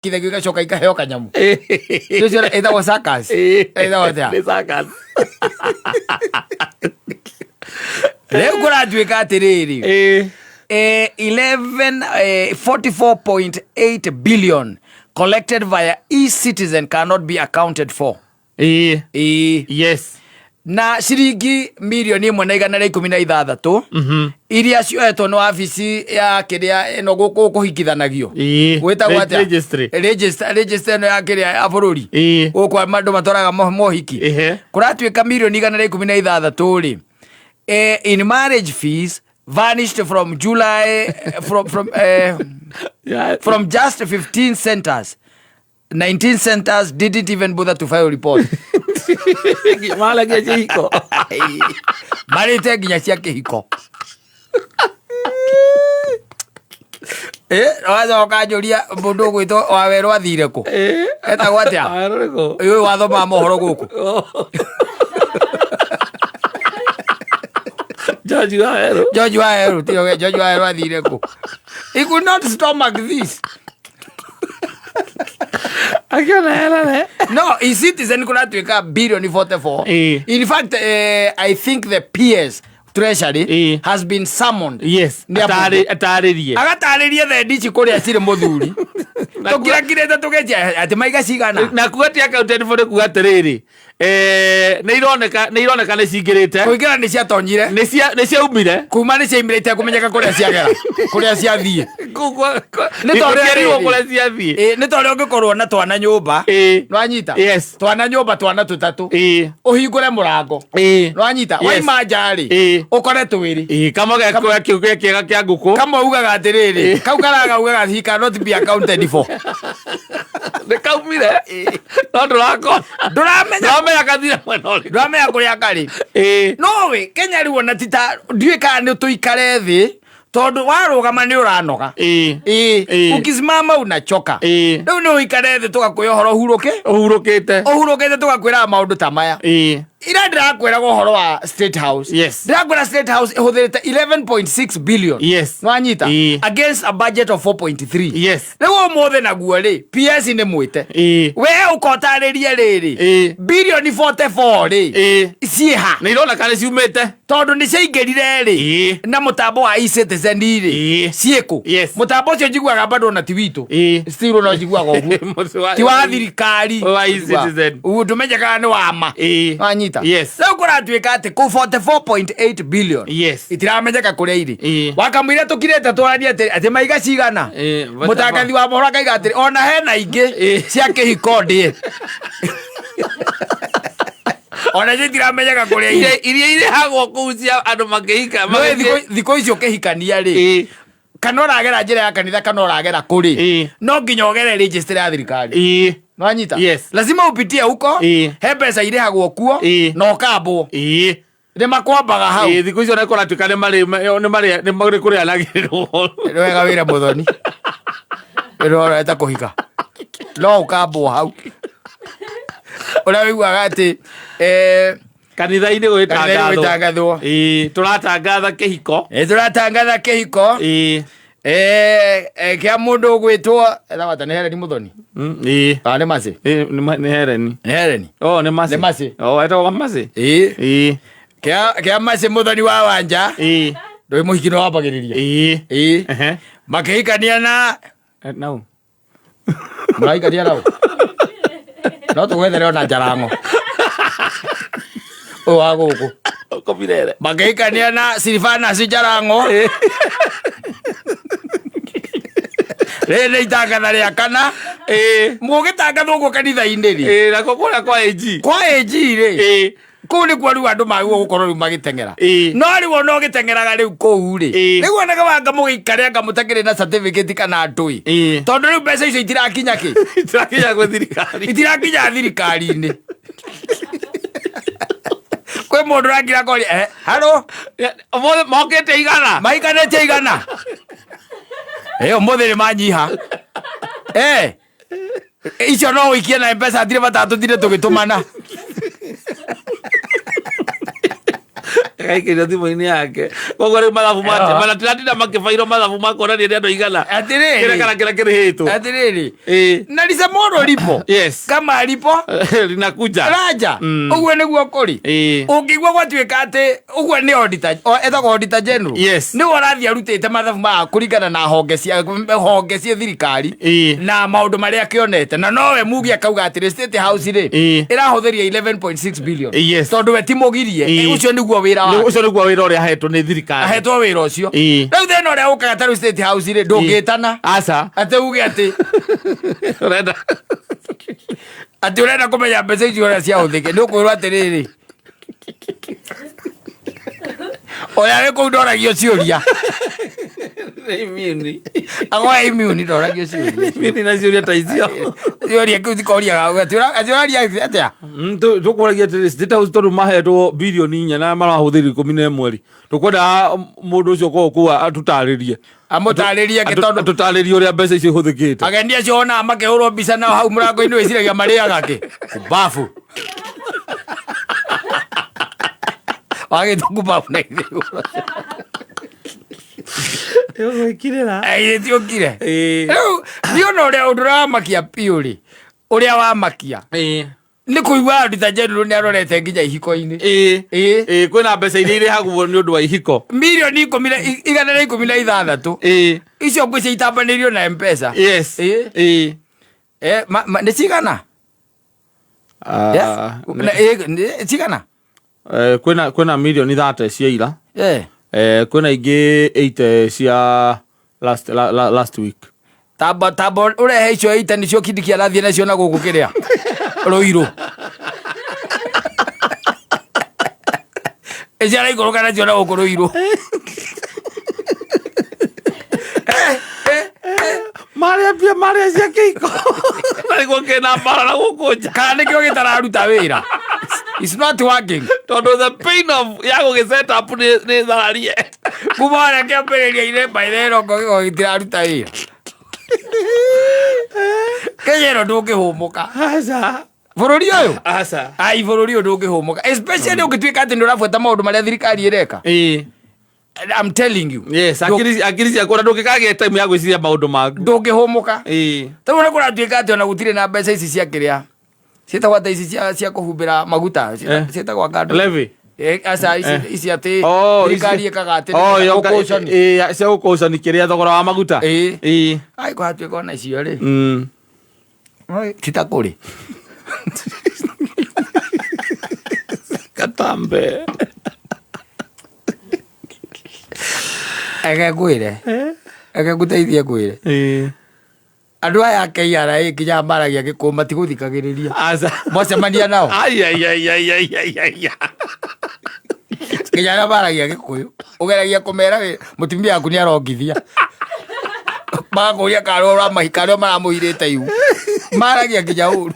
kithegio igacoka ikaheo kanyamu ndio ĩtagwo circus ĩtagwo atĩa Nĩ circus. rĩu kũratuĩka atĩrĩrĩ 44.8 billion collected via e-citizen cannot be accounted for. Yes. Na ciringi milioni 116 iria cioetwo nĩ wabici ya kĩrĩa ĩno gũkũ kũhikithanagio gwĩtagwo atĩa register ĩno ya kĩrĩa ya bũrũri gũkũ andũ matwaraga mohiki kũratuĩka milioni 116 rĩ in marriage fees vanished from July from just 15 centers. 19 centers didn't even bother to file a report. Malagia kĩhiko. Marĩte nginya cia kĩhiko. Waza ũkanjũria mũndũ ũgwĩtwo Wawerũ athire kũ? Etagwo atĩa? Ũyũ wathoma mohoro gũkũ. George Wawerũ. George Wawerũ, tiyo George Wawerũ athire kũ? He could not stomach this. No, e-citizen kunatuika billion 44. In fact, I think the PS Treasury has been summoned. Yes. Atarĩrie the ndici kũrĩa cirĩ mũthuri. Tũkĩrakirĩte tũgetia atĩ maiga cigana. Na kuatia accounted for kuga atĩrĩrĩ. Nĩ ironeka nĩ cingĩrĩte. Kũingĩra nĩ ciatonyire. Nĩ ciaumire. Kuma nĩ ciaimĩrĩte kũmenyeka kũrĩa ciagera. Kũrĩa ciathiĩ. Nĩ tondũ kũrĩa ciathiĩ. Nĩ tondũ ũngĩkorwo na twana nyũmba. Nwanyita. Yes. Twana nyũmba twana tũtatũ. Ũhingũre mũrango. Nwanyita. Waima njarĩ. Ũkore twĩrĩ. Kama kĩega kĩa ngũkũ. Kama ugaga atĩrĩrĩ. Kau karaga ugaga he cannot be accounted for. Nĩ kaumire. No ndũramenya kathira mwena ũrĩkũ. Ndũramenya kũrĩa karĩ. No we Kenya rĩu ona tita ndiũĩ kana nĩ tũikare thĩ tondũ warũgama nĩ ũranoga. Ukisimama unachoka. Rĩu nĩ ũikare thĩ tũgakwĩra ũhoro ũhurũkĩte tũgakwĩra maũndũ ta maya. Ira ndĩrakwĩraga ũhoro wa State House. Yes. Ndĩrakwĩra State House ĩhũthĩrĩte 11.6 billion. Yes. Nwanyita. Against a budget of 4.3. Yes. Rĩu ũmũthĩ naguo rĩ PS nĩ mwĩte. We ũkotarĩrie rĩrĩ. Billion 44 rĩ. Ciĩha. Nĩ ironeka nĩ ciumĩte. Tondũ nĩ ciaingĩrire rĩ. Na mũtambo wa e-citizen rĩ. Ciĩkũ. Yes. Mũtambo ũcio njiguaga bado na ti witũ. Still no njiguaga ũguo. Ti wa thirikari. Wa e-citizen. Ndũmenyaga nĩ wa ma. Nwanyita. Yes. Rĩu kũratuĩka atĩ kũ 44.8 billion. Yes. Itiramenyeka kũrĩa irĩ. Wakamwĩra tũkirĩte tũranie atĩ maiga cigana. Mũtangathi wa mohoro akaiga atĩ ona hena ingĩ cia kĩhiko ndĩe. Ona itiramenyeka kũrĩa irĩ. Iria irĩhagwo kũu cia andũ makĩhika. Thikũ icio kĩhikania rĩ. Kana ũragera njĩra ya kanitha kana ũragera kũrĩ. No nginya ũgere register ya thirikari. Nwanyita. Yes. Lazima upitie huko. He mbeca irĩhagwo kuo na ũkambwo. Nĩ makwambaga hau. Thikũ icio nĩ kũratuĩka nĩ marĩ kũrĩanagĩrĩrwo. Wega wĩra mũthoni. Ũrorete kũhika. No ũkambwo hau. Ũrĩa wĩiguaga atĩ kanitha-inĩ gwĩtangathwo. Tũratangatha kĩhiko. Tũratangatha kĩhiko. Kĩa mũndũ ũgwĩtwo etagwo nĩ Hereni Mũthoni. Nĩ Macĩ. Nĩ Hereni. Nĩ Macĩ. Etagwo Macĩ. Kĩa Macĩ Mũthoni wa Wanja. Ndũĩ mũhiki nĩ wambagĩrĩria. Makĩhikania na nau. Mũrahikania nau. No tũgwethere ona Njarang'o. Ũyũ wa gũkũ. Kopirere. Makĩhikania na Silvanus Njarang'o. Rĩrĩ nĩ itangatha rĩa kana. Mũgĩtangatha ũguo kanitha-inĩ rĩ. Nako kũrĩa kwa AG. Kwa AG rĩ. Kũu nĩkuo rĩu andũ magĩrĩirwo gũkorwo rĩu magĩteng'era. No rĩu ona ũgĩteng'eraga rĩu kũu rĩ. Rĩu onaga wanga mũgĩikare anga mũtakĩrĩ na certificate kana ndũĩ. Tondũ rĩu mbeca icio itirakinya kĩ? Itirakinya gwĩ thirikari. Itirakinya thirikari-inĩ. Kwĩ mũndũ ũrangira kũria haro mokĩte igana. Maikanĩte igana. Ũmũthĩ nĩ manyiha. Icio no ũikie na mbeca thire batatũ thire tũgĩtũmana. Agaikira thimu-ini yake. Koguo riu mathabu mate mana tiratinda makibairwo mathabu makonania ni andu igana. Atiriri. Kile kana kila kirihitwo. Atiriri. Na lisemoro lipo. Yes. Kama lipo linakuja. Raja. Uguo niguo kuri. Ungigwa gwatuika ati uguo ni auditor. Etagwo auditor general. Yes. Ni warathi arutite mathabu ma kuringana na honge cia thirikari na maundu maria kionete na nowe mugi akauga ati State House ri irahuthiria 11.6 billion. Yes. Tondu we timugirie ucio niguo wira wa. Ucio niguo wira uria ahetwo ni thirikari. Ahetwo wira ucio. Riu thena uria ukaga taru State House ri ndungitana. Asa. Ate uge ati urenda ati urenda kumenya mbeca icio uria ciahuthike ni ukwirwo atiriri oya we kuu ndoragio ciuria imuni agwa imuni ndoragio ciuria imuni na ciuria ta icio ciuria kuu thikoriaga atiraria atia tukuragia ati State House tondu mahetwo bilioni 4 na marahuthiri 11 tukwenda mundu ucio kwa atutaririe amutaririe gitondu tutaririe uria mbeca icio ihuthikite agendi acio ona makehurwo mbica nao hau murango-ini wiciragia mariaga ki bafu wagituku bafu na ithiu gwikirira ti ukire riu ndiona uria undu uramakia piuri uria wamakia ni kuigua auditor general ni arorete nginya ihiko-ini kwina mbeca iria irihagwo ni undu wa ihiko milioni 116 icio ngwicia itambanirio na M-Pesa. Yes. Ni cigana cigana kwina milioni 30 cia ira kwina ingi 8 cia last week tamba urehe icio 8 nicio Kindiki arathie nacio na guku kiria Ruiru ejara igoroka nacio na guku Ruiru Maria cia kiko niguo kina mbara na gukunja kana nikio gitararuta wira. It's not working. Tondu the pain of ya gugiset up ni thararie kumona kiambiriria ire bairero ngo gitiraruta wira kejero ndungihumuka aca bururi uyu aca ai bururi uyu ndungihumuka especially ungituika ati ndurafuata maundu maria thirikari ireka. I'm telling you. Yes, akiri cia kura ndungikagia time ya gwiciria maundu maku ndungihumuka taru na kuratuika ati ona gutire na mbeca ici cia kiria cietagwo ata ici cia kuhumbira maguta cietagwo ngando levy asa ici ati thirikari ikaga ati cia gukocani kiria thogora wa maguta ai kwatuika ona icio ri titakuri katambe agagwire agaguteithia gwire andu aya KRA kinya mbaragia gikuma ti guthikagiriria mwacemania nao kinya na mbaragia gikuyu ugeragia kumera mutumia yaku ni arongithia magakuria karo ra mahikaro maramuhirite iu mbaragia kinya uru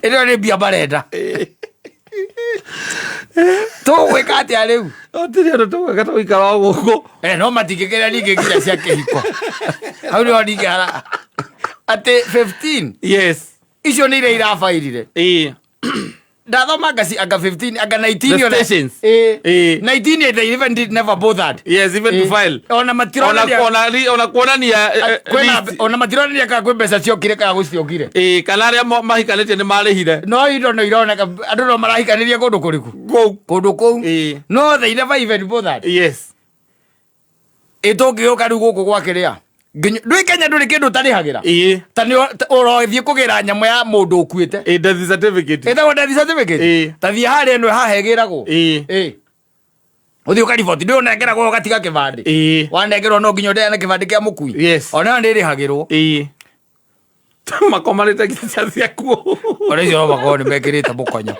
ino ni bia barenda tugwika atia riu otiri andu tugwika tuikara guku no matingikira ningi nginya cia kihiko hau nio ningihara ati 15 yes icio ni iria irabairire ndathoma ngasi anga 15 anga 19 ona stations 19 they even did never bothered. Yes, even to file ona matirona ona kuonania ona matirona ka kwe mbeca ciokire ka guciokire kana aria mahikanitie ni marihire no indo no ironeka andu no marahikanirie kundu kuriku kundu kou no they never even bothered. Yes itungiuka riu guku gwa kiria ndui Kenya nduri kindu tarihagira tani urothie kugira nyamo ya mundu ukuite death certificate death certificate tathie haria no hahegiragwo uthi ukariboti ndio nengeragwo gatiga kibandi wanengerwo no nginya ndena kibandi kia mukui ona ndirihagirwo makomarite kicia ciaku ora icio bako ni mekirite mukonyo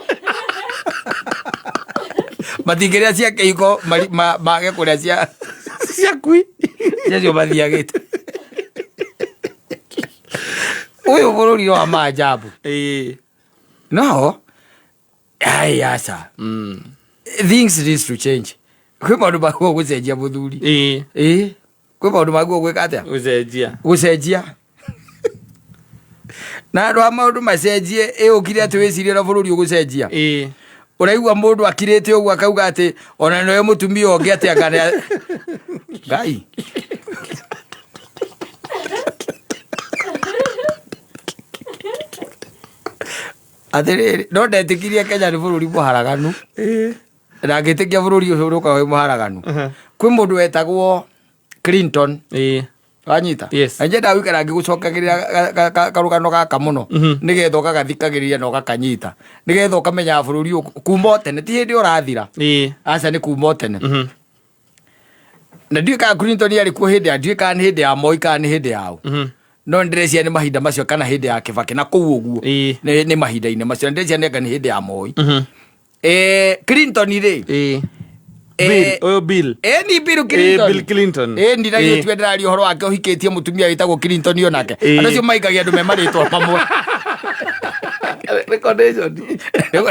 matingiria cia kihiko mage kuria cia ciakui cio mathiagite uyu bururi wa maajabu no ai asa things needs to change kwi maundu maguo gucenjia muthuri kwi maundu maguo gwika atia gucenjia na andu a maundu macenjie ukire ati wicirie na bururi ugucenjia uraigua mundu akirite uguo akauga ati ona noe mutumia ongi ati angana ngai atiriri no ndetikirie Kenya ni bururi muharaganu na ngitikia bururi ucio uruka wi muharaganu kwi mundu wetagwo Clinton wanyita njenda wikara ngigucokagirira karugano gaka muno nigetha ukagathikagiriria na ukakanyita nigetha ukamenya bururi kuma tene ti hindi urathira aca ni kuma tene na ndika Clinton yari ku hindi ndika ni hindi ya Moi kana ni hindi yao no ndirecia ni mahinda macio kana hindi ya Kibaki na kuu uguo ni mahinda-ini macio ndirecia ni ngani hindi ya Moi Clinton ri Bill ni Bill Clinton Bill Clinton ndi na yo twendari horo wake uhikitie mutumia witagwo Clinton yo nake andu cio maigagia andu me maritwa pamwe recordation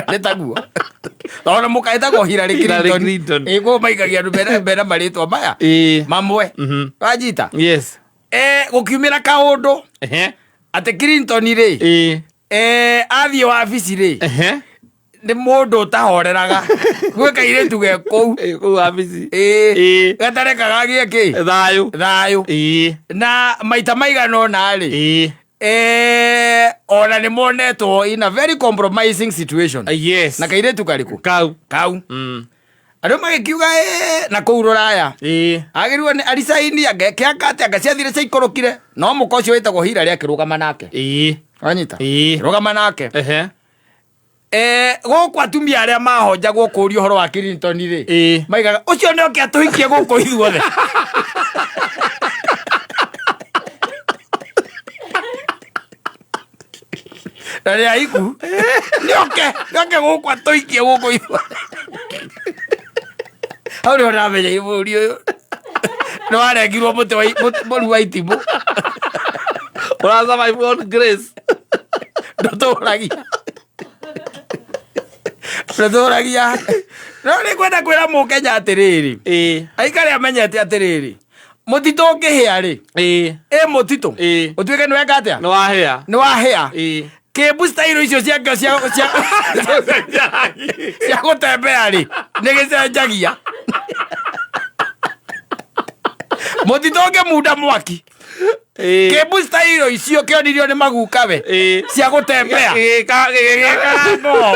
netaguo ona mukaitagwo Hillary Clinton go maigagia andu me maritwa maya mamwe wajita yes gukiumira kaundu ate Clinton ri athie wabici ri ni mundu utahoreraga gwe kairetu ge kou wabici gatarekaga gieki thayu na maita maigano na ri ona ni monetwo in a very compromising situation yes na kairetu kariku kau andu magikiuga na kuu Ruraya agirwo ni arisaini agekiakate agaciathire ciaikorokire no muko ucio witagwo Hillary akirugama nake wanyita rugama nake guku atumia aria mahonjagwo kuria horo wa Clinton ri maigaga ucio ni oke atuhikie guku ithuothe na ria iku ni oke guku atuhikie guku ithuothe auri ora menya iburi uyu no arengirwo muti wa itimu ora survive on grace ndotoragia no ni kwenda kwira Mukenya atiriri aikare amenyete atiriri mutito ngihia ri mutito utuike ni weka atia ni wahia Kebu style icio ciake cia gutembea ri nigicenjagia mutitonge muda mwaki Kebu style icio kionirio ni magukawe cia gutembea no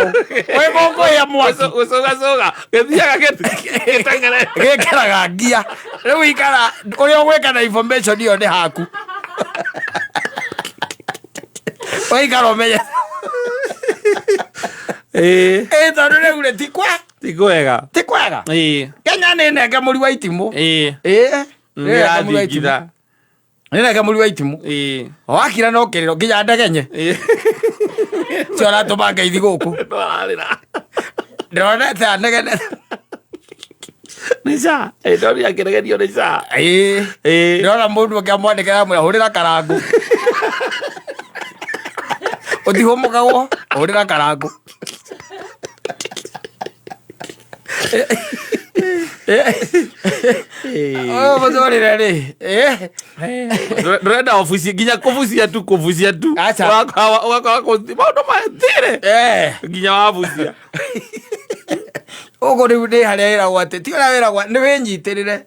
we goko ya mwaki usoga gethiaga getengere gekeraga ngia riu ikara uria gweka na information iyo ni haku oikara umenya tondu riu ri ti kwega Kenya ni nenge muri wa itimu nenge muri wa itimu wakira no kiriro nginya ndegenye cio ratuma ngeithi guku ndironete anegene Nisha ndori akiregenio nisha ndona mundu ngiamwandikira mwe hurira karangu uthihumukagwo hurira karangu mutwarire ri ndurenda ofici nginya kuvucia tu ugakora maundu mathire nginya wavucia ugu riu ndi haria wiragwo ati ti uria wiragwo ni winyitirire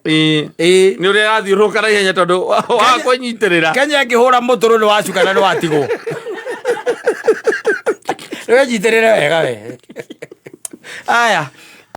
ni uria rathiuruka na ihenya tondu wa kunyitirira Kenya ngihura muturu ni wacukana ni watigwo ni winyitirire wega we aya